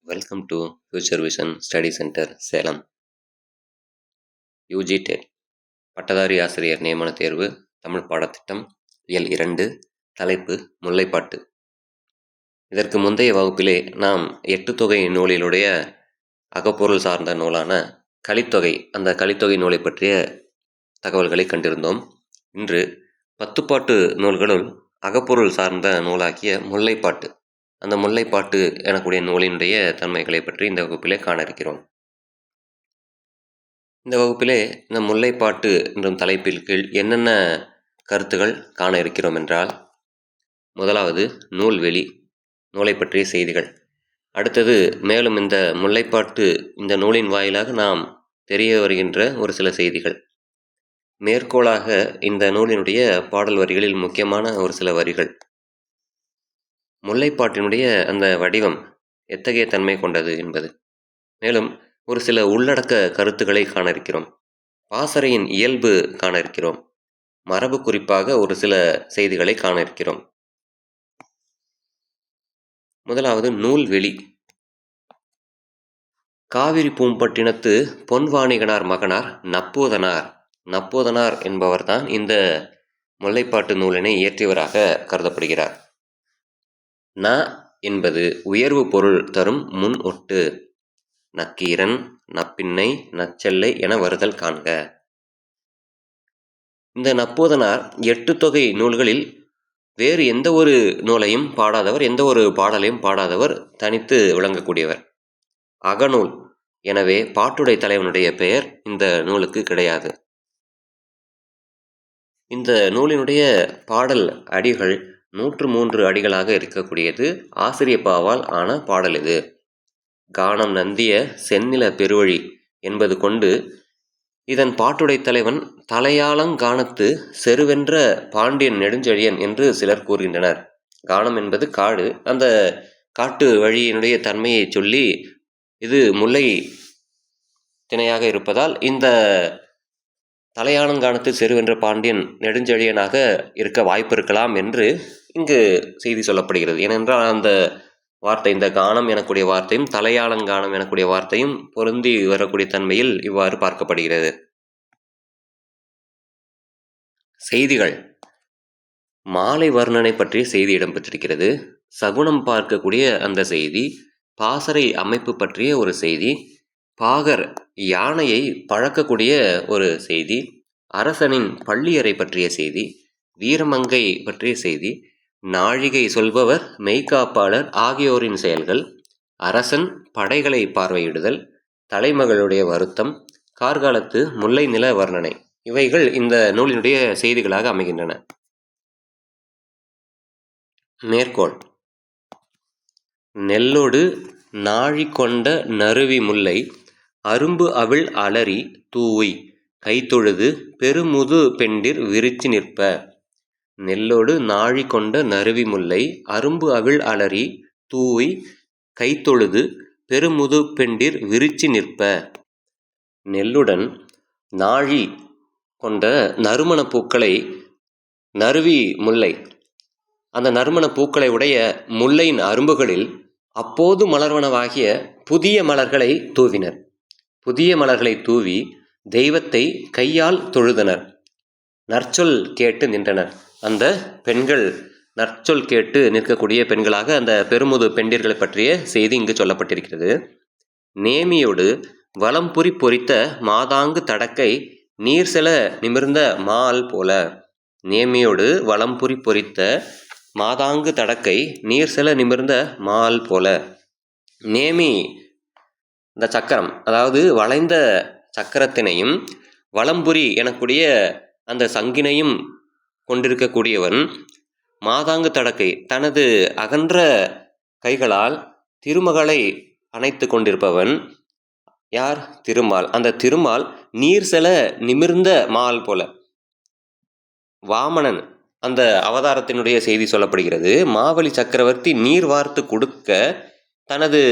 Welcome to future vision study centre Salem. UG dead பட்டதாரி ஆசிரியர் நியமன தேர்வு தமிழ் பாடத்திட்டம் இயல் 2 தலைப்பு முல்லைப்பாட்டு. இதற்கு முந்தைய வகுப்பிலே நாம் 8 தொகை நூலினுடைய அகப்பொருள் சார்ந்த நூலான கலித்தொகை, அந்த கலித்தொகை நூலை பற்றிய தகவல்களை கண்டிருந்தோம். இன்று 10 பாட்டு நூல்களுள் அகப்பொருள் சார்ந்த நூலாகிய முல்லைப்பாட்டு, அந்த முல்லைப்பாட்டு எனக்கூடிய நூலினுடைய தன்மைகளை பற்றி இந்த வகுப்பிலே காண இருக்கிறோம். இந்த வகுப்பிலே இந்த முல்லைப்பாட்டு என்ற தலைப்பில் கீழ் என்னென்ன கருத்துகள் காண இருக்கிறோம் என்றால், முதலாவது நூல்வெளி, நூலை பற்றிய செய்திகள். அடுத்தது மேலும் இந்த முல்லைப்பாட்டு இந்த நூலின் வாயிலாக நாம் தெரிய வருகின்ற ஒரு சில செய்திகள். மேற்கோளாக இந்த நூலினுடைய பாடல் வரிகளில் முக்கியமான ஒரு சில வரிகள். முல்லைப்பாட்டினுடைய அந்த வடிவம் எத்தகைய தன்மை கொண்டது என்பது. மேலும் ஒரு சில உள்ளடக்க கருத்துக்களை காண இருக்கிறோம். பாசறையின் இயல்பு காண இருக்கிறோம். மரபு குறிப்பாக ஒரு சில செய்திகளை காண இருக்கிறோம். முதலாவது நூல்வெளி. காவிரி பூம்பட்டினத்து பொன்வாணிகனார் மகனார் நப்பூதனார். நப்பூதனார் என்பவர்தான் இந்த முல்லைப்பாட்டு நூலினை இயற்றியவராக கருதப்படுகிறார். ந என்பது உயர்வு பொருள் தரும் முன் ஒட்டு. நக்கீரன், நப்பின்னை, நச்செல்லை என வருதல் காண்க. இந்த நப்பூதனார் 8 தொகை நூல்களில் வேறு எந்த ஒரு நூலையும் பாடாதவர், எந்த ஒரு பாடலையும் பாடாதவர், தனித்து விளங்கக்கூடியவர். அகநூல், எனவே பாட்டுடை தலைவனுடைய பெயர் இந்த நூலுக்கு கிடையாது. இந்த நூலினுடைய பாடல் அடிகள் 103 அடிகளாக இருக்கக்கூடியது. ஆசிரியப்பாவால் ஆன பாடல் இது. கானம் நந்திய செந்நில பெருவழி என்பது கொண்டு இதன் பாட்டுடை தலைவன் தலையாளங்கானத்து செருவென்ற பாண்டியன் நெடுஞ்செழியன் என்று சிலர் கூறுகின்றனர். கானம் என்பது காடு. அந்த காட்டு வழியினுடைய தன்மையை சொல்லி இது முல்லை திணையாக இருப்பதால் இந்த தலையாளங்கானத்து செருவென்ற பாண்டியன் நெடுஞ்செழியனாக இருக்க வாய்ப்பு இருக்கலாம் என்று இங்கு செய்தி சொல்லப்படுகிறது. ஏனென்றால் அந்த வார்த்தை, இந்த கானம் எனக்கூடிய வார்த்தையும் தலையாளங்கானம் எனக்கூடிய வார்த்தையும் பொருந்தி வரக்கூடிய தன்மையில் இவ்வாறு பார்க்கப்படுகிறது. செய்திகள். மாலை வர்ணனை பற்றிய செய்தி இடம்பெற்றிருக்கிறது. சகுனம் பார்க்கக்கூடிய அந்த செய்தி, பாசறை அமைப்பு பற்றிய ஒரு செய்தி, பாகர் யானையை பழக்கக்கூடிய ஒரு செய்தி, அரசனின் பள்ளியறை பற்றிய செய்தி, வீரமங்கை பற்றிய செய்தி, நாழிகை சொல்பவர் மெய்காப்பாளர் ஆகியோரின் செயல்கள், அரசன் படைகளை பார்வையிடுதல், தலைமகளுடைய வருத்தம், கார்காலத்து முல்லை நில வர்ணனை, இவைகள் இந்த நூலினுடைய செய்திகளாக அமைகின்றன. மேற்கோள். நெல்லொடு நாழி கொண்ட நறுவி முல்லை அரும்பு அவிழ் அலரி தூவி கைத்தொழுது பெருமுது பெண்டிர் விரிச்சி நிற்ப. நெல்லோடு நாழி கொண்ட நறுவி முல்லை அரும்பு அவிழ் அலரி தூவி கைத்தொழுது பெருமுது பெண்டிர் விரிச்சி நிற்ப. நெல்லுடன் நாழி கொண்ட நறுமண பூக்களை நறுவி முல்லை, அந்த நறுமண பூக்களை உடைய முல்லையின் அரும்புகளில் அப்போது மலர்வனவாகிய புதிய மலர்களை தூவினர். புதிய மலர்களை தூவி தெய்வத்தை கையால் தொழுதனர். நற்சொல் கேட்டு நின்றனர். அந்த பெண்கள் நற்சொல் கேட்டு நிற்கக்கூடிய பெண்களாக அந்த பெருமுது பெண்டிர்களை பற்றிய செய்தி இங்கு சொல்லப்பட்டிருக்கிறது. நேமியோடு வலம்புரி பொறித்த மாதாங்கு தடக்கை நீர் செல நிமிர்ந்த மால் போல. நேமியோடு வலம்புரி பொறித்த மாதாங்கு தடக்கை நீர் செல நிமிர்ந்த மால் போல. நேமி இந்த சக்கரம், அதாவது வளைந்த சக்கரத்தினையும் வலம்புரி எனக்கூடிய அந்த சங்கினையும் கொண்டிருக்கக்கூடியவன், மாதாங்கு தடக்கை தனது அகன்ற கைகளால் திருமகளை அணைத்து கொண்டிருப்பவன் யார்? திருமால். அந்த திருமால் நீர் செல நிமிர்ந்த மால் போல. வாமனன் அந்த அவதாரத்தினுடைய செய்தி சொல்லப்படுகிறது. மாவலி சக்கரவர்த்தி நீர் வார்த்து கொடுக்க தனது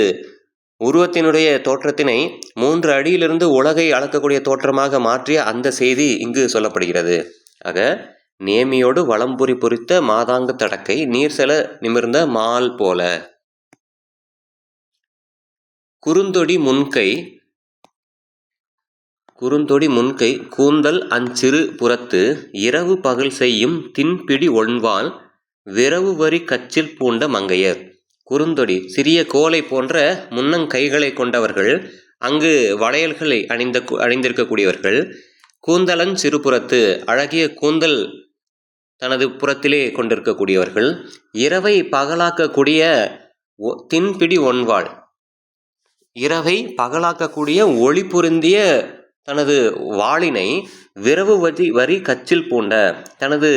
உருவத்தினுடைய தோற்றத்தினை 3 அடியிலிருந்து உலகை அளக்கக்கூடிய தோற்றமாக மாற்றிய அந்த செய்தி இங்கு சொல்லப்படுகிறது. ஆக நேமியோடு வலம்புரி பொறித்த மாதாங்கு தடக்கை நீர் செல நிமிர்ந்த மால் போல. குறுந்தொடி முன்கை கூந்தல் அஞ்சிறு புறத்து இரவு பகல் செய்யும் தின்பிடி ஒன்வாள் விரவு வரி கச்சில் பூண்ட மங்கையர். குறுந்தொடி சிறிய கோலை போன்ற முன்னங்கைகளை கொண்டவர்கள், அங்கு வளையல்களை அணிந்திருக்கக்கூடியவர்கள். கூந்தலன் சிறுபுறத்து அழகிய கூந்தல் தனது புறத்திலே கொண்டிருக்கக்கூடியவர்கள். இரவை பகலாக்கக்கூடிய தின்பிடி ஒன்வாள், இரவை பகலாக்கக்கூடிய ஒளி பொருந்திய தனது வாளினை விரவு வரி கச்சில் பூண்ட, தனது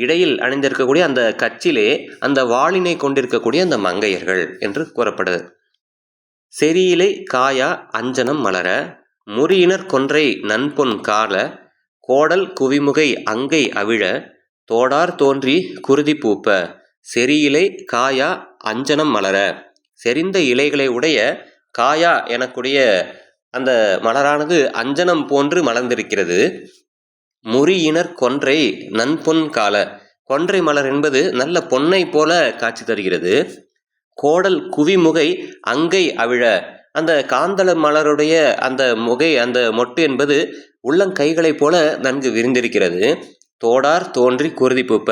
இடையில் அணிந்திருக்கக்கூடிய அந்த கச்சிலே அந்த வாளினை கொண்டிருக்கக்கூடிய அந்த மங்கையர்கள் என்று கூறப்படுது. செரியிலை காயா அஞ்சனம் மலர முறியினர் கொன்றை நன்பொன் கால கோடல் குவிமுகை அங்கை அவிழ தோடார் தோன்றி குருதி பூப்ப. செரியிலை காயா அஞ்சனம் மலர, செறிந்த இலைகளை உடைய காயா எனக்கூடிய அந்த மலரானது அஞ்சனம் போன்று மலர்ந்திருக்கிறது. முறியினர் கொன்றை நன்பொன் கால, கொன்றை மலர் என்பது நல்ல பொன்னை போல காட்சி தருகிறது. கோடல் குவிமுகை அங்கை அவிழ, அந்த காந்தள மலருடைய அந்த முகை, அந்த மொட்டு என்பது உள்ளங்கைகளைப் போல நன்கு விரிந்திருக்கிறது. தோடார் தோன்றி குருதி பூப்ப,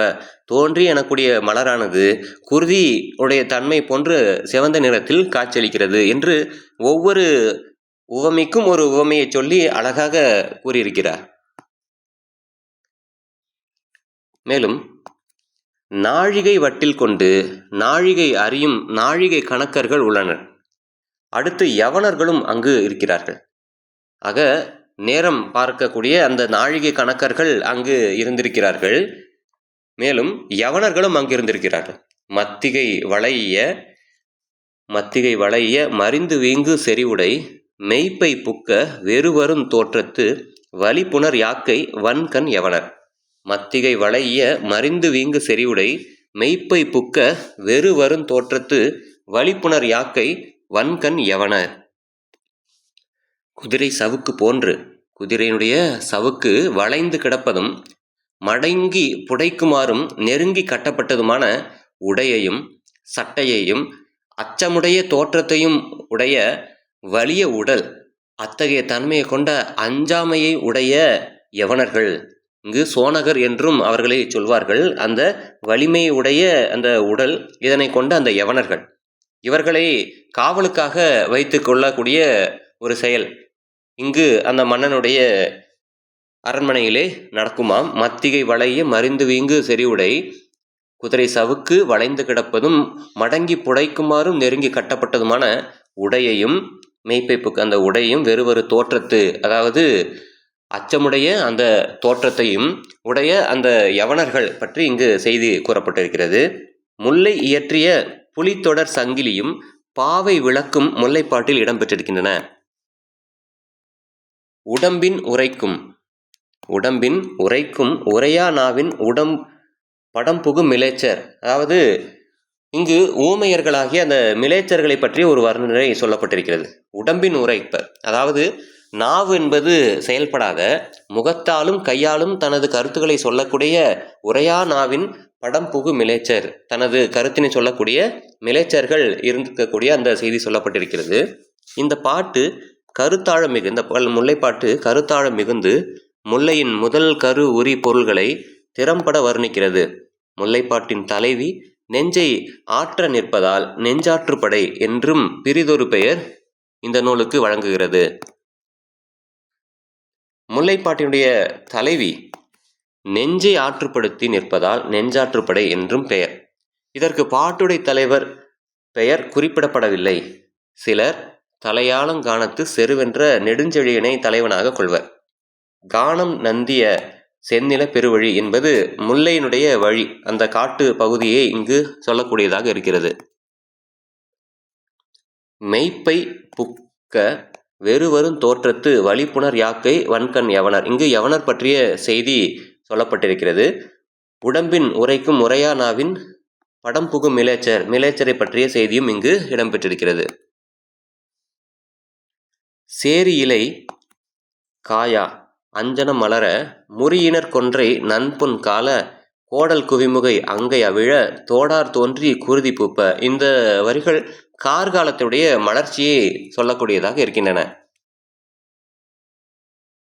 தோன்றி எனக்கூடிய மலரானது குருதி உடைய தன்மை போன்று சிவந்த நிறத்தில் காட்சியளிக்கிறது என்று ஒவ்வொரு உவமைக்கும் ஒரு உவமையை சொல்லி அழகாக கூறியிருக்கிறார். மேலும் நாழிகை வட்டில் கொண்டு நாழிகை அறியும் நாழிகை கணக்கர்கள் உள்ளனர். அடுத்து யவனர்களும் அங்கு இருக்கிறார்கள். ஆக நேரம் பார்க்கக்கூடிய அந்த நாழிகை கணக்கர்கள் அங்கு இருந்திருக்கிறார்கள். மேலும் யவனர்களும் அங்கு இருந்திருக்கிறார்கள். மத்திகை வளைய மறிந்து வீங்கு செறிவுடை மெய்ப்பை புக்க வெறுவரும் தோற்றத்து வலிப்புணர் யாக்கை வன்கண் யவனர். மத்திகை வளைய மறிந்து வீங்கு செறிவுடை மெய்ப்பை புக்க வெறுவரும் தோற்றத்து வலிப்புணர் யாக்கை வன்கண் யவனர். குதிரை சவுக்கு போன்று, குதிரையினுடைய சவுக்கு வளைந்து கிடப்பதும் மடங்கி புடைக்குமாறும் நெருங்கி கட்டப்பட்டதுமான உடையையும் சட்டையையும் அச்சமுடைய தோற்றத்தையும் உடைய வலிய உடல், அத்தகைய தன்மையை கொண்ட அஞ்சாமையை உடைய யவனர்கள். இங்கு சோனகர் என்றும் அவர்களை சொல்வார்கள். அந்த வலிமை உடைய அந்த உடல், இதனை கொண்ட அந்த யவனர்கள், இவர்களை காவலுக்காக வைத்து கொள்ளக்கூடிய ஒரு செயல் இங்கு அந்த மன்னனுடைய அரண்மனையிலே நடக்குமாம். மத்திகை வளைய மறிந்து வீங்கு செறிவுடை, குதிரை சவுக்கு வளைந்து கிடப்பதும் மடங்கி புடைக்குமாறும் நெருங்கி கட்டப்பட்டதுமான உடையையும் மெய்ப்பைப்புக்கு அந்த உடையும் வெறுவரு தோற்றத்து, அதாவது அச்சமுடைய அந்த தோற்றத்தையும் உடைய அந்த யவனர்கள் பற்றி இங்கு செய்தி கூறப்பட்டிருக்கிறது. முல்லை இயற்றிய புலித்தொடர் சங்கிலியும் பாவை விளக்கும் முல்லைப்பாட்டில் இடம்பெற்றிருக்கின்றன. உடம்பின் உரைக்கும் உரையா நாவின் படம்புகு மிலேச்சர், அதாவது இங்கு ஊமையர்களாகிய அந்த மிலேச்சர்களை பற்றி ஒரு வர்ணனை சொல்லப்பட்டிருக்கிறது. உடம்பின் உரைப்பர், அதாவது நாவு என்பது செயல்படாத, முகத்தாலும் கையாலும் தனது கருத்துக்களை சொல்லக்கூடிய உரையா நாவின் படம்புகு மிலேச்சர், தனது கருத்தினை சொல்லக்கூடிய மிலேச்சர்கள் இருக்கக்கூடிய அந்த செய்தி சொல்லப்பட்டிருக்கிறது. இந்த பாட்டு கருத்தாழம் மிகுந்த முல்லைப்பாட்டு கருத்தாழம் மிகுந்து முல்லையின் முதல் கரு உரி பொருள்களை திறம்பட வர்ணிக்கிறது. முல்லைப்பாட்டின் தலைவி நெஞ்சை ஆற்ற நிற்பதால் நெஞ்சாற்றுப்படை என்றும் பிரிதொரு பெயர் இந்த நூலுக்கு வழங்குகிறது. முல்லைப்பாட்டினுடைய தலைவி நெஞ்சை ஆற்றுப்படுத்தி நிற்பதால் நெஞ்சாற்றுப்படை என்றும் பெயர். இதற்கு பாட்டுடை தலைவர் பெயர் குறிப்பிடப்படவில்லை. சிலர் தலையாளங்கானத்து செருவென்ற நெடுஞ்செழியனை தலைவனாக கொள்வர். கானம் நந்திய செந்நில பெருவழி என்பது முல்லையினுடைய வழி, அந்த காட்டு பகுதியை இங்கு சொல்லக்கூடியதாக இருக்கிறது. மெய்ப்பை புக்க வெறுவரும் தோற்றத்து வலிப்புணர் யாக்கை வன்கண் யவனர், இங்கு யவனர் பற்றிய செய்தி சொல்லப்பட்டிருக்கிறது. உடம்பின் உரைக்கும் உரையா நாவின் படம்புகும் மிலேச்சரை பற்றிய செய்தியும் இங்கு இடம்பெற்றிருக்கிறது. சேரி இலை காயா அஞ்சனம் மலர முறியினர் கொன்றை நன்பொன் கால கோடல் குவிமுகை அங்கை அவிழ தோடார் தோன்றி குருதி பூப்ப. இந்த வரிகள் கார்காலத்துடைய மலர்ச்சியை சொல்லக்கூடியதாக இருக்கின்றன.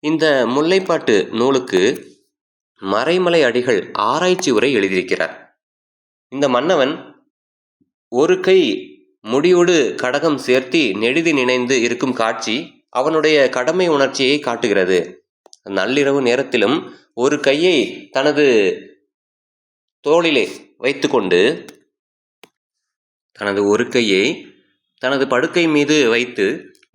இந்த முல்லைப்பாட்டு நூலுக்கு மறைமலை அடிகள் ஆராய்ச்சி உரை எழுதியிருக்கிறார். இந்த மன்னவன் ஒரு கை முடியோடு கடகம் சேர்த்தி நெடுதி நினைந்து இருக்கும் காட்சி அவனுடைய கடமை உணர்ச்சியை காட்டுகிறது. நள்ளிரவு நேரத்திலும் ஒரு கையை தனது தோளிலே வைத்துக்கொண்டு தனது படுக்கை மீது வைத்து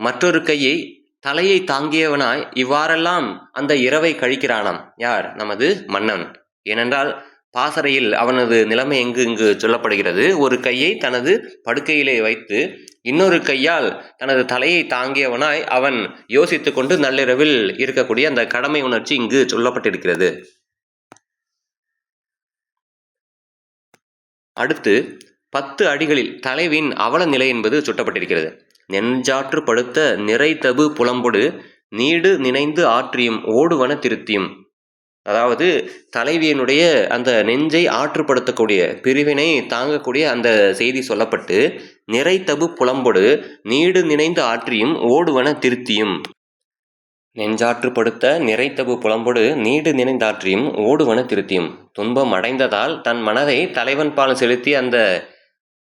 மற்றொரு கையை தலையை தாங்கியவனாய் இவ்வாறெல்லாம் அந்த இரவை கழிக்கிறானாம். யார்? நமது மன்னன். ஏனென்றால் பாசறையில் அவனது நிலைமை இங்கு சொல்லப்படுகிறது. ஒரு கையை தனது படுக்கையிலே வைத்து இன்னொரு கையால் தனது தலையை தாங்கியவனாய் அவன் யோசித்து கொண்டு நள்ளிரவில் இருக்கக்கூடிய அந்த கடமை உணர்ச்சி இங்கு சொல்லப்பட்டிருக்கிறது. அடுத்து 10 அடிகளில் தலைவின் அவல நிலை என்பது சுட்டப்பட்டிருக்கிறது. நெஞ்சாற்று படுத்த நிறைத்தபு புலம்பொடு நீடு நினைந்து ஆற்றியும் ஓடுவன திருத்தியும். அதாவது தலைவியனுடைய அந்த நெஞ்சை ஆற்றுப்படுத்தக்கூடிய பிரிவினை தாங்கக்கூடிய அந்த செய்தி சொல்லப்பட்டு நிறைத்தபு புலம்பொடு நீடு நினைந்து ஆற்றியும் ஓடுவன திருத்தியும். நெஞ்சாற்றுப்படுத்த நிறைத்தபு புலம்பொடு நீடு நினைந்தாற்றியும் ஓடுவன திருத்தியும். துன்பம் அடைந்ததால் தன் மனதை தலைவன் பால் செலுத்தி அந்த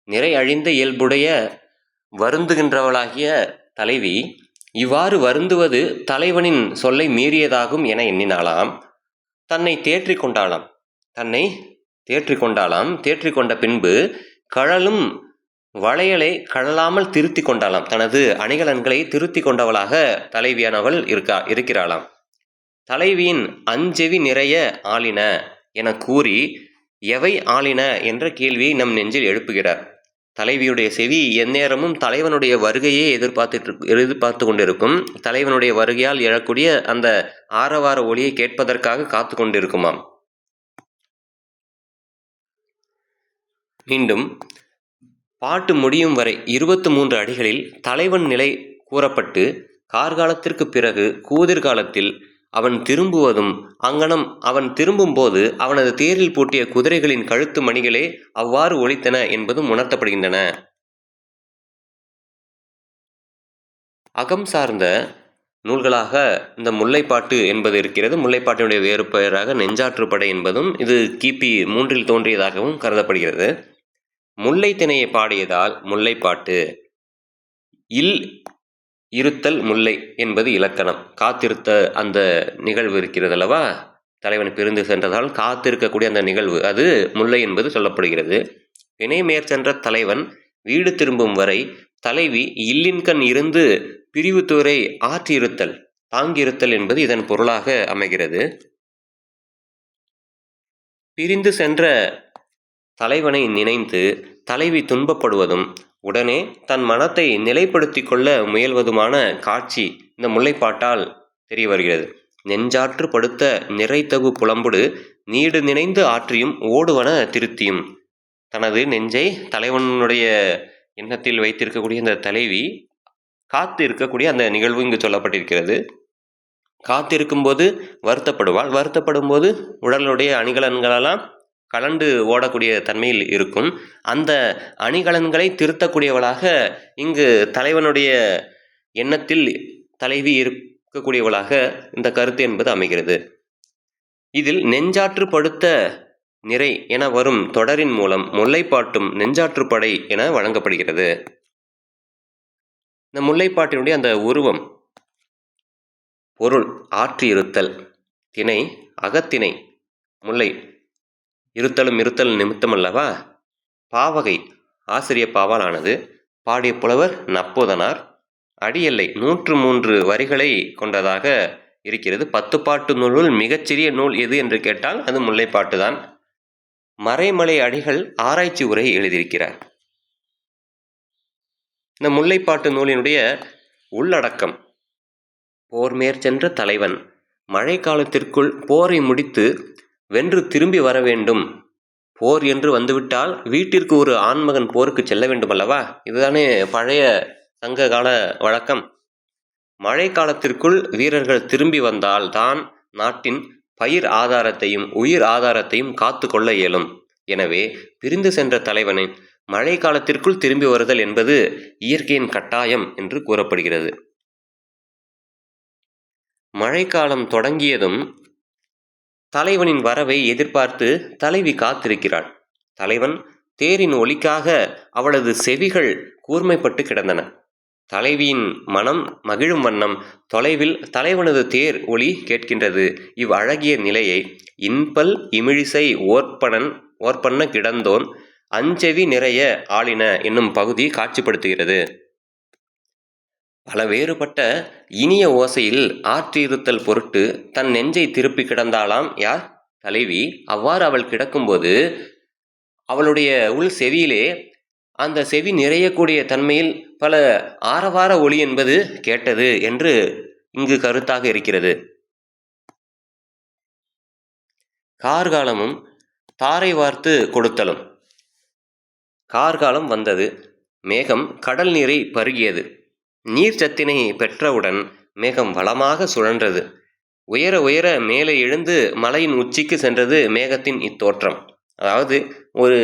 நிறை அழிந்த இயல்புடைய வருந்துகின்றவளாகிய தலைவி இவ்வாறு வருந்துவது தலைவனின் சொல்லை மீறியதாகும் என எண்ணினாலாம். தன்னை தேற்றிக் கொண்டாளாம். தேற்றிக்கொண்ட பின்பு கழலும் வளையலை கழலாமல் திருத்தி கொண்டாளாம். தனது அணிகலன்களை திருத்தி கொண்டவளாக தலைவியானவள் இருக்கிறாளாம். தலைவியின் அஞ்செவி நிறைய ஆளின என கூறி எவை ஆளின என்ற கேள்வியை நம் நெஞ்சில் எழுப்புகிறார். தலைவியுடைய செவி எந்நேரமும் தலைவனுடைய வருகையே எதிர்பார்த்து கொண்டிருக்கும். தலைவனுடைய வருகையால் எழக்கூடிய அந்த ஆரவார ஒளியை கேட்பதற்காக காத்து கொண்டிருக்குமாம். மீண்டும் பாட்டு முடியும் வரை 23 அடிகளில் தலைவன் நிலை கூறப்பட்டு கார்காலத்திற்கு பிறகு கூதிர்காலத்தில் அவன் திரும்புவதும் அங்கனம் அவன் திரும்பும் போது அவனது தேரில் பூட்டிய குதிரைகளின் கழுத்து மணிகளே அவ்வாறு ஒலித்தன என்பதும் உணர்த்தப்படுகின்றன. அகம் சார்ந்த நூல்களாக இந்த முல்லைப்பாட்டு என்பது இருக்கிறது. முல்லைப்பாட்டினுடைய வேறு பெயராக நெஞ்சாற்றுப்படை என்பதும் இது கிபி 3 தோன்றியதாகவும் கருதப்படுகிறது. முல்லை திணையை பாடியதால் முல்லைப்பாட்டு. இல் இருத்தல் முல்லை என்பது இலக்கணம். காத்திருத்த அந்த நிகழ்வு இருக்கிறது அல்லவா, தலைவன் பிரிந்து சென்றதால் காத்திருக்கக்கூடிய அந்த நிகழ்வு, அது முல்லை என்பது சொல்லப்படுகிறது. வினை மேற்சென்ற தலைவன் வீடு திரும்பும் வரை தலைவி இல்லின்கண் இருந்து பிரிவு தூரை ஆற்றியிருத்தல் தாங்கியிருத்தல் என்பது இதன் பொருளாக அமைகிறது. பிரிந்து சென்ற தலைவனை நினைந்து தலைவி துன்பப்படுவதும் உடனே தன் மனத்தை நிலைப்படுத்தி கொள்ள முயல்வதுமான காட்சி இந்த முல்லைப்பாட்டால் தெரிய வருகிறது. நெஞ்சாற்று படுத்த நிறைத்தகு புலம்புடு நீடு நினைந்து ஆற்றியும் ஓடுவன திருத்தியும். தனது நெஞ்சை தலைவனுடைய எண்ணத்தில் வைத்திருக்கக்கூடிய இந்த தலைவி காத்து இருக்கக்கூடிய அந்த நிகழ்வு இங்கு சொல்லப்பட்டிருக்கிறது. காத்திருக்கும் போது வருத்தப்படும் போது உடலுடைய அணிகலன்களெல்லாம் கலண்டு ஓடக்கூடிய தன்மையில் இருக்கும். அந்த அணிகலன்களை திருத்தக்கூடியவளாக இங்கு தலைவனுடைய எண்ணத்தில் தலைவி இருக்கக்கூடியவளாக இந்த கருத்து என்பது அமைகிறது. இதில் நெஞ்சாற்று படுத்த நிறை என வரும் தொடரின் மூலம் முல்லைப்பாட்டும் நெஞ்சாற்றுப்படை என வழங்கப்படுகிறது. இந்த முல்லைப்பாட்டினுடைய அந்த உருவம், பொருள் ஆற்றி இருத்தல், திணை அகத்திணை, முல்லை இருத்தலும் நிமித்தம் அல்லவா. பாவகை ஆசிரிய பாவால் ஆனது. பாடிய புலவர் நப்போதனார். அடியெல்லை 103 வரிகளை கொண்டதாக இருக்கிறது. 10 பாட்டு நூலுள் மிகச்சிறிய நூல் எது என்று கேட்டால் அது முல்லைப்பாட்டு தான். மறைமலை அடிகள் ஆராய்ச்சி உரை எழுதியிருக்கிறார். இந்த முல்லைப்பாட்டு நூலினுடைய உள்ளடக்கம்: போர் மேற்சென்ற தலைவன் மழை காலத்திற்குள் போரை முடித்து வென்று திரும்பி வர வேண்டும். போர் என்று வந்துவிட்டால் வீட்டிற்கு ஒரு ஆண்மகன் போருக்கு செல்ல வேண்டும் அல்லவா. இதுதானே பழைய சங்க கால வழக்கம். மழை காலத்திற்குள் வீரர்கள் திரும்பி வந்தால் தான் நாட்டின் பயிர் ஆதாரத்தையும் உயிர் ஆதாரத்தையும் காத்து கொள்ள இயலும். எனவே பிரிந்து சென்ற தலைவனை மழை காலத்திற்குள் திரும்பி வருதல் என்பது இயற்கையின் கட்டாயம் என்று கூறப்படுகிறது. மழைக்காலம் தொடங்கியதும் தலைவனின் வரவை எதிர்பார்த்து தலைவி காத்திருக்கிறாள். தலைவன் தேரின் ஒலிக்காக அவளது செவிகள் கூர்மைப்பட்டு கிடந்தன. தலைவியின் மனம் மகிழும் வண்ணம் தொலைவில் தலைவனது தேர் ஒலி கேட்கின்றது. இவ்வழகிய நிலையை இன்பல் இமிழிசை ஓர்பண்ண கிடந்தோன் அஞ்செவி நிறைய ஆளின என்னும் பகுதி காட்சிப்படுத்துகிறது. பல வேறுபட்ட இனிய ஓசையில் ஆற்றியிருத்தல் பொருட்டு தன் நெஞ்சை திருப்பி கிடந்தாளாம் யார்? தலைவி. அவ்வாறு அவள் கிடக்கும்போது அவளுடைய உள் செவியிலே அந்த செவி நிறையக்கூடிய தன்மையில் பல ஆரவார ஒலி என்பது கேட்டது என்று இங்கு கருத்தாக இருக்கிறது. கார்காலமும் தாரை வார்த்து கொடுத்தலும். கார்காலம் வந்தது. மேகம் கடல் நீரை பருகியது. நீர்ச்சத்தினை பெற்றவுடன் மேகம் வளமாக சுழன்றது. உயர உயர மேலே எழுந்து மலையின் உச்சிக்கு சென்றது மேகத்தின் இத்தோற்றம். அதாவது ஒரு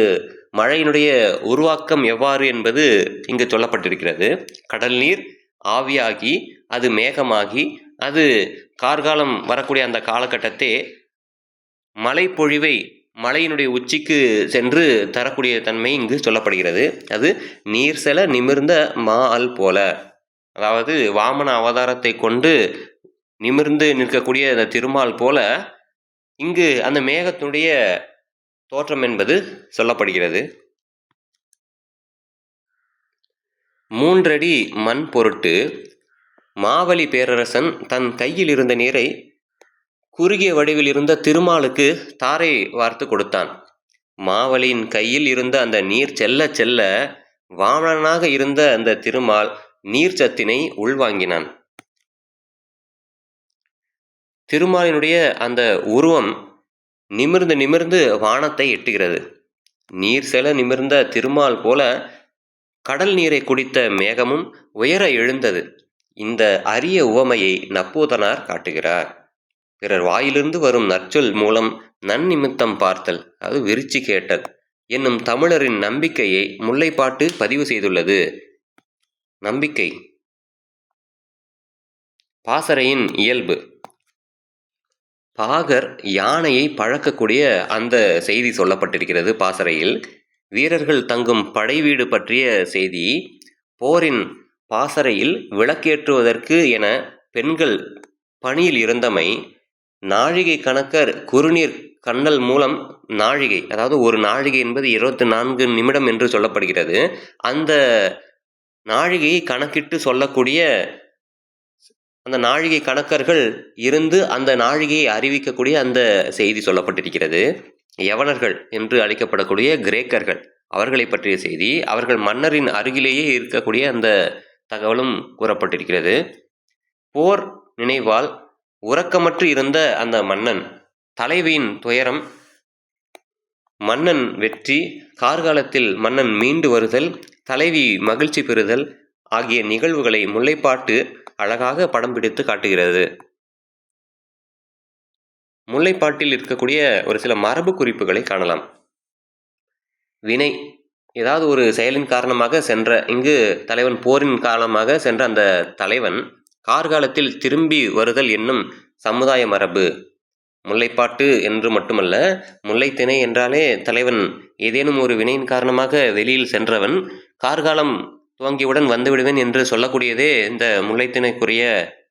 மழையினுடைய உருவாக்கம் எவ்வாறு என்பது இங்கு சொல்லப்பட்டிருக்கிறது. கடல் நீர் ஆவியாகி அது மேகமாகி அது கார்காலம் வரக்கூடிய அந்த காலகட்டத்தை மழைப்பொழிவை மலையினுடைய உச்சிக்கு சென்று தரக்கூடிய தன்மை இங்கு சொல்லப்படுகிறது. அது நீர் செல நிமிர்ந்த மால் போல, அதாவது வாமன அவதாரத்தை கொண்டு நிமிர்ந்து நிற்கக்கூடிய அந்த திருமால் போல இங்கு அந்த மேகத்தினுடைய தோற்றம் என்பது சொல்லப்படுகிறது. 3 அடி மண் பொருட்டு மாவலி பேரரசன் தன் கையில் இருந்த நீரை குறுகிய வடிவில் இருந்த திருமாலுக்கு தாரை வார்த்து கொடுத்தான். மாவலியின் கையில் இருந்த அந்த நீர் செல்ல செல்ல வாமனனாக இருந்த அந்த திருமால் நீர்ச்சத்தினை உள்வாங்கினான். திருமாலினுடைய அந்த உருவம் நிமிர்ந்து நிமிர்ந்து வானத்தை எட்டுகிறது. நீர் செல நிமிர்ந்த திருமால் போல கடல் நீரை குடித்த மேகமும் உயர எழுந்தது. இந்த அரிய உவமையை நப்பூதனார் காட்டுகிறார். பிறர் வாயிலிருந்து வரும் நற்சொல் மூலம் நன்னிமித்தம் பார்த்தல், அது விரிச்சி கேட்டல் என்னும் தமிழரின் நம்பிக்கையை முல்லைப்பாட்டு பதிவு செய்துள்ளது. நம்பிக்கை பாசறையின் இயல்பு. பாகர் யானையை பழக்கக்கூடிய அந்த செய்தி சொல்லப்பட்டிருக்கிறது பாசறையில். வீரர்கள் தங்கும் படை வீடு பற்றிய செய்தி. போரின் பாசறையில் விளக்கேற்றுவதற்கு என பெண்கள் பணியில் இருந்தமை. நாழிகை கணக்கர் குறுநீர் கண்ணல் மூலம் நாழிகை, அதாவது ஒரு நாழிகை என்பது 24 நிமிடம் என்று சொல்லப்படுகிறது. அந்த நாழிகையை கணக்கிட்டு சொல்லக்கூடிய அந்த நாழிகை கணக்கர்கள் இருந்து அந்த நாழிகையை அறிவிக்கக்கூடிய அந்த செய்தி சொல்லப்பட்டிருக்கிறது. யவனர்கள் என்று அழைக்கப்படக்கூடிய கிரேக்கர்கள், அவர்களை பற்றிய செய்தி. அவர்கள் மன்னரின் அருகிலேயே இருக்கக்கூடிய அந்த தகவலும் கூறப்பட்டிருக்கிறது. போர் நினைவால் உறக்கமற்று இருந்த அந்த மன்னன், தலைவியின் துயரம், மன்னன் வெற்றி, கார்காலத்தில் மன்னன் மீண்டு வருதல், தலைவி மகிழ்ச்சி பெறுதல் ஆகிய நிகழ்வுகளை முல்லைப்பாட்டு அழகாக படம் பிடித்து காட்டுகிறது. முல்லைப்பாட்டில் இருக்கக்கூடிய ஒரு சில மரபு குறிப்புகளை காணலாம். வினை, ஏதாவது ஒரு செயலின் காரணமாக சென்ற, இங்கு தலைவன் போரின் காரணமாக சென்ற அந்த தலைவன் கார்காலத்தில் திரும்பி வருதல் என்னும் சமுதாய மரபு. முல்லைப்பாட்டு என்று மட்டுமல்ல, முல்லைத்திணை என்றாலே தலைவன் ஏதேனும் ஒரு வினையின் காரணமாக வெளியில் சென்றவன் கார்காலம் துவங்கியவுடன் வந்துவிடுவேன் என்று சொல்லக்கூடியதே இந்த முல்லைத்திணைக்குரிய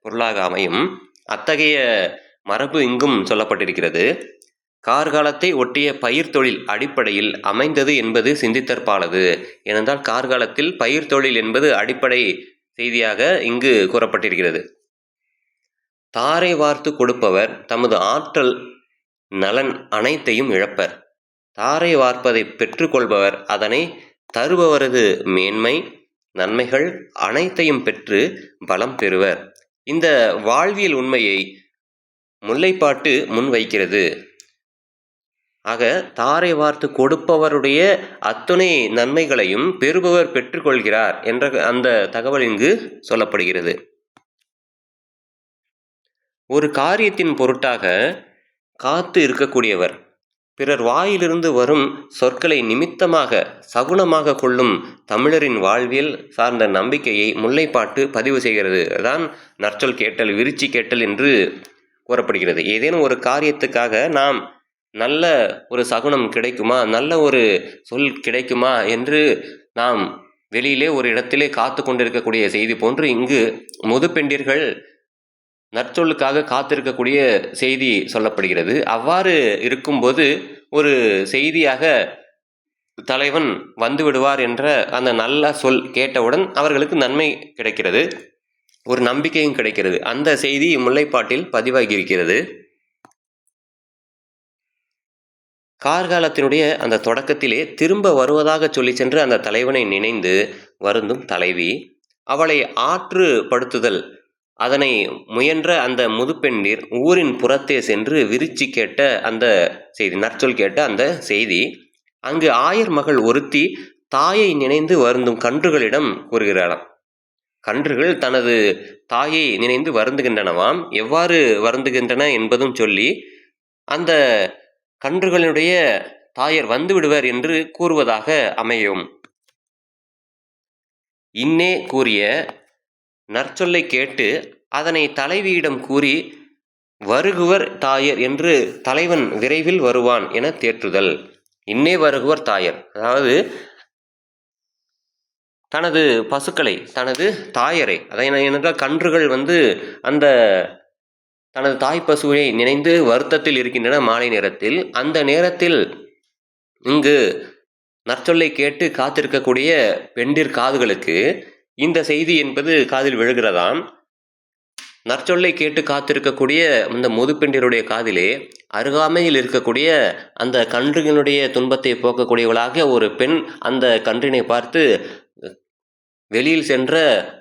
பொருளாக அமையும். அத்தகைய மரபு இங்கும் சொல்லப்பட்டிருக்கிறது. கார்காலத்தை ஒட்டிய பயிர் தொழில் அடிப்படையில் அமைந்தது என்பது சிந்தித்தற்பாலது. ஏனென்றால் கார்காலத்தில் பயிர் தொழில் என்பது அடிப்படை செய்தியாக இங்கு கூறப்பட்டிருக்கிறது. தாரை வார்த்து கொடுப்பவர் தமது ஆற்றல் நலன் அனைத்தையும் இழப்பர். தாரை வார்ப்பதை பெற்றுக்கொள்பவர் அதனை தருபவரது மேன்மை நன்மைகள் அனைத்தையும் பெற்று பலம் பெறுவர். இந்த வாழ்வியல் உண்மையை முல்லைப்பாட்டு முன்வைக்கிறது. ஆக தாரை வார்த்து கொடுப்பவருடைய அத்துணை நன்மைகளையும் பெறுபவர் பெற்றுக்கொள்கிறார் என்ற அந்த தகவல் இங்கு சொல்லப்படுகிறது. ஒரு காரியத்தின் பொருட்டாக காத்து இருக்கக்கூடியவர் பிறர் வாயிலிருந்து வரும் சொற்களை நிமித்தமாக சகுனமாக கொள்ளும் தமிழரின் வாழ்வியல் சார்ந்த நம்பிக்கையை முல்லைப்பாட்டு பதிவு செய்கிறது. அதான் நற்சொல் கேட்டல், விருச்சி கேட்டல் என்று கூறப்படுகிறது. ஏதேனும் ஒரு காரியத்துக்காக நாம் நல்ல ஒரு சகுனம் கிடைக்குமா, நல்ல ஒரு சொல் கிடைக்குமா என்று நாம் வெளியிலே ஒரு இடத்திலே காத்து கொண்டிருக்கக்கூடிய செய்தி போன்று இங்கு முதுப்பெண்டிர்கள் நற்சொல்லுக்காக காத்திருக்கக்கூடிய செய்தி சொல்லப்படுகிறது. அவ்வாறு இருக்கும்போது ஒரு செய்தியாக தலைவன் வந்து விடுவார் என்ற அந்த நல்ல சொல் கேட்டவுடன் அவர்களுக்கு நன்மை கிடைக்கிறது, ஒரு நம்பிக்கையும் கிடைக்கிறது. அந்த செய்தி முல்லைப்பாட்டில் பதிவாகி இருக்கிறது. கார்காலத்தினுடைய அந்த தொடக்கத்திலே திரும்ப வருவதாக சொல்லி சென்று அந்த தலைவனை நினைந்து வருந்தும் தலைவி, அவளை ஆற்றுப்படுத்துதல் அதனை முயன்ற அந்த முதுப்பெண்டிர் ஊரின் புறத்தே சென்று விரிச்சி கேட்ட அந்த செய்தி, நற்சொல் கேட்ட அந்த செய்தி அங்கு ஆயர் மகள் ஒருத்தி தாயை நினைந்து வருந்தும் கன்றுகளிடம் கூறுகிறாளாம். கன்றுகள் தனது தாயை நினைந்து வருந்துகின்றனவாம். எவ்வாறு வருந்துகின்றன என்பதும் சொல்லி அந்த கன்றுகளினுடைய தாயர் வந்து விடுவர் என்று கூறுவதாக அமையும். இன்னே கூறிய நற்சொல்லை கேட்டு அதனை தலைவியிடம் கூறி வருகுவர் தாயர் என்று தலைவன் விரைவில் வருவான் என தேற்றுதல். இன்னே வருகுவர் தாயர், அதாவது தனது பசுக்களை, தனது தாயரை, அதை என்றால் கன்றுகள் அந்த தனது தாய் பசுவை நினைந்து வருத்தத்தில் இருக்கின்றன மாலை நேரத்தில். அந்த நேரத்தில் இங்கு நற்சொல்லை கேட்டு காத்திருக்கக்கூடிய பெண்டிர் காதுகளுக்கு இந்த செய்தி என்பது காதில் விழுகிறதாம். நற்சொல்லை கேட்டு காத்திருக்கக்கூடிய இந்த முதுப்பெண்டிருடைய காதிலே அருகாமையில் இருக்கக்கூடிய அந்த கன்றுகளுடைய துன்பத்தை போக்கக்கூடியவளாக ஒரு பெண் அந்த கன்றினை பார்த்து, வெளியில் சென்ற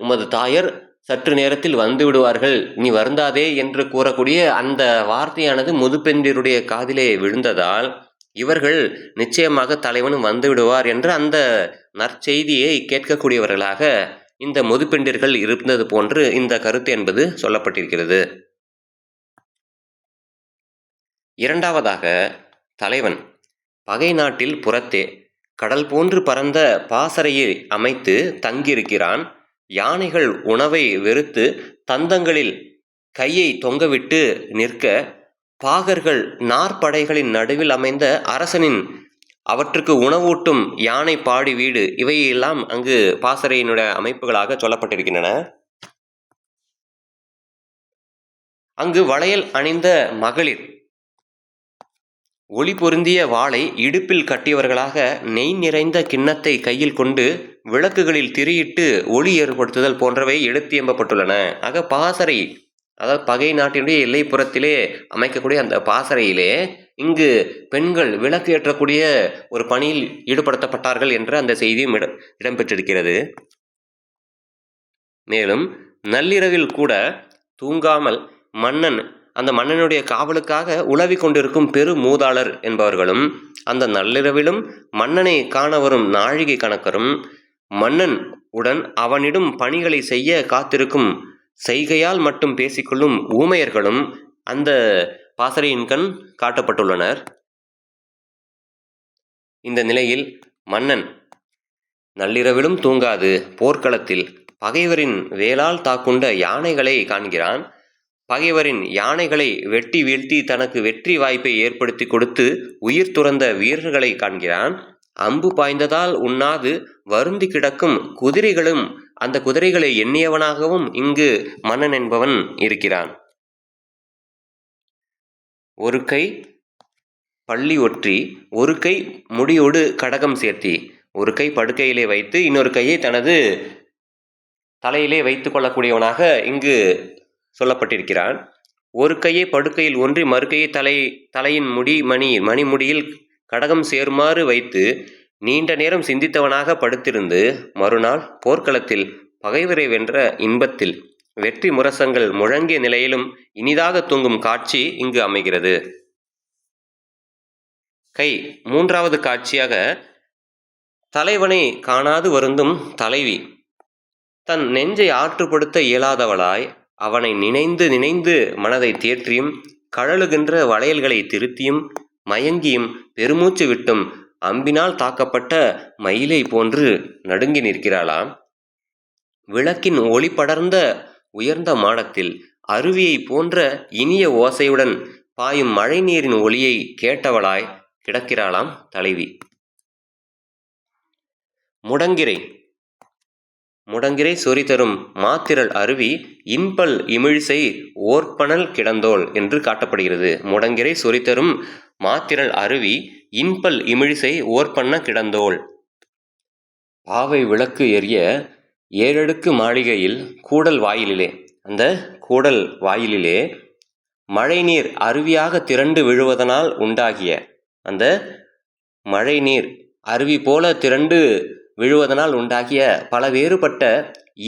உமது தாயர் சற்று நேரத்தில் வந்து விடுவார்கள், நீ வருந்தாதே என்று கூறக்கூடிய அந்த வார்த்தையானது முதுப்பெண்டிருடைய காதிலே விழுந்ததால் இவர்கள் நிச்சயமாக தலைவனும் வந்து விடுவார் என்ற அந்த நற்செய்தியை கேட்கக்கூடியவர்களாக இந்த முதுப்பெண்டிர்கள் இருந்தது போன்று இந்த கருத்து என்பது சொல்லப்பட்டிருக்கிறது. இரண்டாவதாக, தலைவன் பகை நாட்டில் புறத்தே கடல் போன்று பரந்த பாசறையை அமைத்து தங்கியிருக்கிறான். யானைகள் உணவை வெறுத்து தந்தங்களில் கையை தொங்கவிட்டு நிற்க, பாகர்கள் நாற்படைகளின் நடுவில் அமைந்த அரசனின் அவற்றுக்கு உணவூட்டும் யானை பாடி வீடு, இவையெல்லாம் அங்கு பாசறையினுடைய அமைப்புகளாக சொல்லப்பட்டிருக்கின்றன. அங்கு வளையல் அணிந்த மகளிர் ஒளி பொருந்திய வாளை இடுப்பில் கட்டியவர்களாக நெய் நிறைந்த கிண்ணத்தை கையில் கொண்டு விளக்குகளில் திரியிட்டு ஒளி ஏற்படுத்துதல் போன்றவை எடுத்தியம்பப்பட்டுள்ளன. ஆக பாசறை, அதாவது பகை நாட்டினுடைய எல்லைப்புறத்திலே அமைக்கக்கூடிய அந்த பாசறையிலே இங்கு பெண்கள் விளக்கு ஏற்றக்கூடிய ஒரு பணியில் ஈடுபடுத்தப்பட்டார்கள் என்ற அந்த செய்தியும் இடம்பெற்றிருக்கிறது. மேலும் நள்ளிரவில் கூட தூங்காமல் மன்னன், அந்த மன்னனுடைய காவலுக்காக உலவிக் கொண்டிருக்கும் பெரு மூதாளர் என்பவர்களும், அந்த நள்ளிரவிலும் மன்னனை காண வரும் நாழிகை கணக்கரும், மன்னன் உடன் அவனிடம் பணிகளை செய்ய காத்திருக்கும் செய்கையால் மட்டும் பேசிக்கொள்ளும் ஊமையர்களும் அந்த பாசறையின் கண் காட்டப்பட்டுள்ளனர். இந்த நிலையில் மன்னன் நள்ளிரவிலும் தூங்காது போர்க்களத்தில் பகைவரின் வேலால் தாக்குண்ட யானைகளை காண்கிறான். பகைவரின் யானைகளை வெட்டி வீழ்த்தி தனக்கு வெற்றி வாய்ப்பை ஏற்படுத்தி கொடுத்து உயிர் துறந்த வீரர்களை காண்கிறான். அம்பு பாய்ந்ததால் உண்ணாது வருந்தி கிடக்கும் குதிரைகளும் அந்த குதிரைகளை எண்ணியவனாகவும் இங்கு மன்னன் என்பவன் இருக்கிறான். ஒரு கை பள்ளி ஒற்றி, ஒரு கை முடியோடு கடகம் சேர்த்தி, ஒரு கை படுக்கையிலே வைத்து இன்னொரு கையை தனது தலையிலே வைத்துக் கொள்ளக்கூடியவனாக இங்கு சொல்லப்பட்டிருக்கிறான். ஒரு கையை படுக்கையில் ஒன்றி மறுக்கையை தலையின் மணிமுடியில் கடகம் சேருமாறு வைத்து நீண்ட நேரம் சிந்தித்தவனாக படுத்திருந்து மறுநாள் போர்க்களத்தில் பகைவரை வென்ற இன்பத்தில் வெற்றி முரசங்கள் முழங்கிய நிலையிலும் இனிதாக தூங்கும் காட்சி இங்கு அமைகிறது. மூன்றாவது காட்சியாக, தலைவனை காணாது வருந்தும் தலைவி தன் நெஞ்சை ஆற்றுப்படுத்த இயலாதவளாய் அவனை நினைந்து நினைந்து மனதை தேற்றியும் கழலுகின்ற வளையல்களை திருத்தியும் மயங்கியும் பெருமூச்சு விட்டும் அம்பினால் தாக்கப்பட்ட மயிலை போன்று நடுங்கி நிற்கிறாளாம். விளக்கின் ஒளி படர்ந்த உயர்ந்த மாடத்தில் அருவியை போன்ற இனிய ஓசையுடன் பாயும் மழை நீரின் ஒளியை கேட்டவளாய் கிடக்கிறாளாம் தலைவி. முடங்கிரை சொறி தரும் மாத்திரள் அருவி இன்பல் இமிழிசை ஓர்பனல் கிடந்தோள் என்று காட்டப்படுகிறது. முடங்கிரை சொறி தரும் மாத்திரள் அருவி இன்பல் இமிழிசை ஓர்பன்ன கிடந்தோள். பாவை விளக்கு எரிய ஏழடுக்கு மாளிகையில் கூடல் வாயிலிலே, அந்த கூடல் வாயிலிலே மழை நீர் அருவியாக திரண்டு விழுவதனால் உண்டாகிய, அந்த மழை நீர் அருவி போல திரண்டு விழுவதனால் உண்டாகிய பல வேறுபட்ட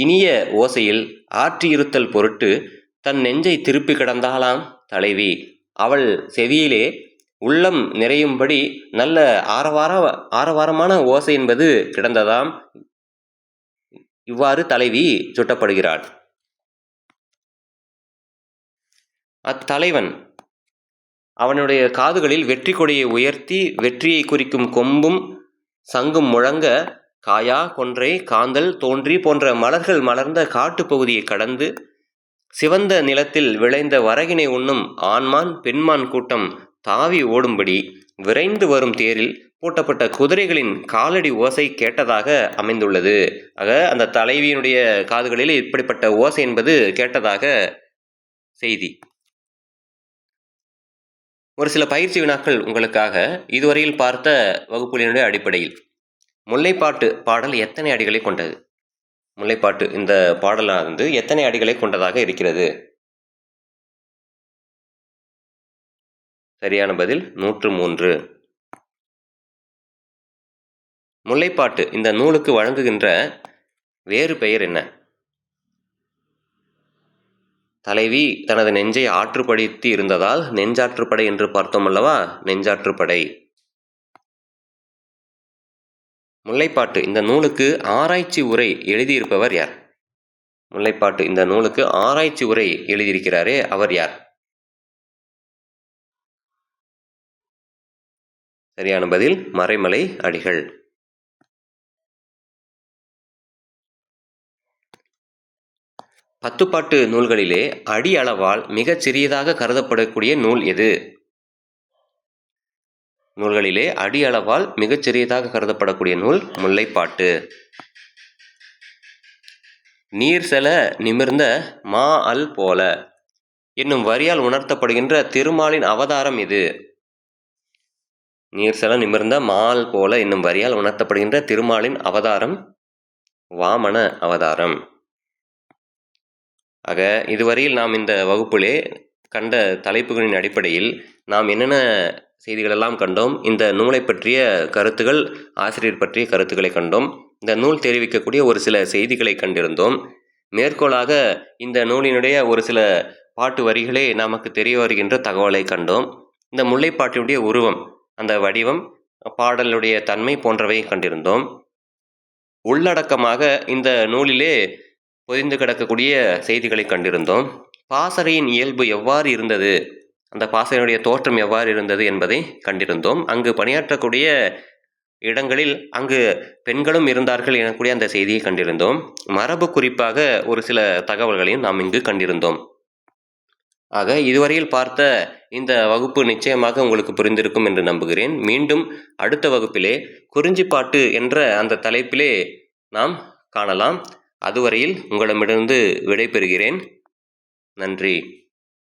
இனிய ஓசையில் ஆற்றியிருத்தல் பொருட்டு தன் நெஞ்சை திருப்பி கிடந்தாளாம் தலைவி. அவள் செவியிலே உள்ளம் நிறையும்படி நல்ல ஆரவாரமான ஓசை என்பது கிடந்ததாம். இவ்வாறு தலைவி சுட்டப்படுகிறாள். அத்தலைவன் அவனுடைய காதுகளில் வெற்றி கொடியை உயர்த்தி வெற்றியை குறிக்கும் கொம்பும் சங்கும் முழங்க காயா கொன்றை காந்தல் தோன்றி போன்ற மலர்கள் மலர்ந்த காட்டுப்பகுதியை கடந்து சிவந்த நிலத்தில் விளைந்த வரகினை உண்ணும் ஆண்மான் பெண்மான் கூட்டம் தாவி ஓடும்படி விரைந்து வரும் தேரில் பூட்டப்பட்ட குதிரைகளின் காலடி ஓசை கேட்டதாக அமைந்துள்ளது. ஆக அந்த தலைவியினுடைய காதுகளில் இப்படிப்பட்ட ஓசை என்பது கேட்டதாக செய்தி. ஒரு சில பயிற்சி வினாக்கள் உங்களுக்காக இதுவரையில் பார்த்த வகுப்புகளினுடைய அடிப்படையில். முல்லைப்பாட்டு பாடல் எத்தனை அடிகளை கொண்டது? முல்லைப்பாட்டு இந்த பாடலானது எத்தனை அடிகளை கொண்டதாக இருக்கிறது? சரியான பதில் 103. முல்லைப்பாட்டு இந்த நூலுக்கு வழங்குகின்ற வேறு பெயர் என்ன? தலைவி தனது நெஞ்சை ஆற்றுப்படுத்தி இருந்ததால் நெஞ்சாற்றுப்படை என்று பார்த்தோம் அல்லவா, நெஞ்சாற்றுப்படை. முல்லைப்பாட்டு இந்த நூலுக்கு ஆராய்ச்சி உரை எழுதியிருப்பவர் யார்? முல்லைப்பாட்டு இந்த நூலுக்கு ஆராய்ச்சி உரை எழுதியிருக்கிறாரே அவர் யார்? சரியான பதில் மறைமலை அடிகள். பத்துப்பாட்டு நூல்களிலே அடி அளவால் மிகச் சிறியதாக கருதப்படக்கூடிய நூல் எது? நூல்களிலே அடி அளவால் மிகச் சிறியதாக கருதப்படக்கூடிய நூல் முல்லைப்பாட்டு. நீர் செல நிமிர்ந்த மா அல் போல என்னும் வரியால் உணர்த்தப்படுகின்ற திருமாலின் அவதாரம் இது. நீர் செல நிமிர்ந்த மால் போல என்னும் வரியால் உணர்த்தப்படுகின்ற திருமாலின் அவதாரம் வாமன அவதாரம். ஆக இதுவரையில் நாம் இந்த வகுப்பிலே கண்ட தலைப்புகளின் அடிப்படையில் நாம் என்னென்ன செய்திகளெல்லாம் கண்டோம்? இந்த நூலை பற்றிய கருத்துகள், ஆசிரியர் பற்றிய கருத்துக்களை கண்டோம். இந்த நூல் தெரிவிக்கக்கூடிய ஒரு சில செய்திகளை கண்டிருந்தோம். மேற்கோளாக இந்த நூலினுடைய ஒரு சில பாட்டு வரிகளே நமக்கு தெரிய வருகின்ற தகவலை கண்டோம். இந்த முல்லைப்பாட்டினுடைய உருவம், அந்த வடிவம், பாடலுடைய தன்மை போன்றவை கண்டிருந்தோம். உள்ளடக்கமாக இந்த நூலிலே பொதிந்து கிடக்கக்கூடிய செய்திகளை கண்டிருந்தோம். பாசறையின் இயல்பு எவ்வாறு இருந்தது, அந்த பாசறையினுடைய தோற்றம் எவ்வாறு இருந்தது என்பதை கண்டிருந்தோம். அங்கு பணியாற்றக்கூடிய இடங்களில் அங்கு பெண்களும் இருந்தார்கள் எனக்கூடிய அந்த செய்தியை கண்டிருந்தோம். மரபு குறிப்பாக ஒரு சில தகவல்களையும் நாம் இங்கு கண்டிருந்தோம். ஆக இதுவரையில் பார்த்த இந்த வகுப்பு நிச்சயமாக உங்களுக்கு புரிந்திருக்கும் என்று நம்புகிறேன். மீண்டும் அடுத்த வகுப்பிலே குறிஞ்சிப்பாட்டு என்ற அந்த தலைப்பிலே நாம் காணலாம். அதுவரையில் உங்களிடமிருந்து விடைபெறுகிறேன். நன்றி.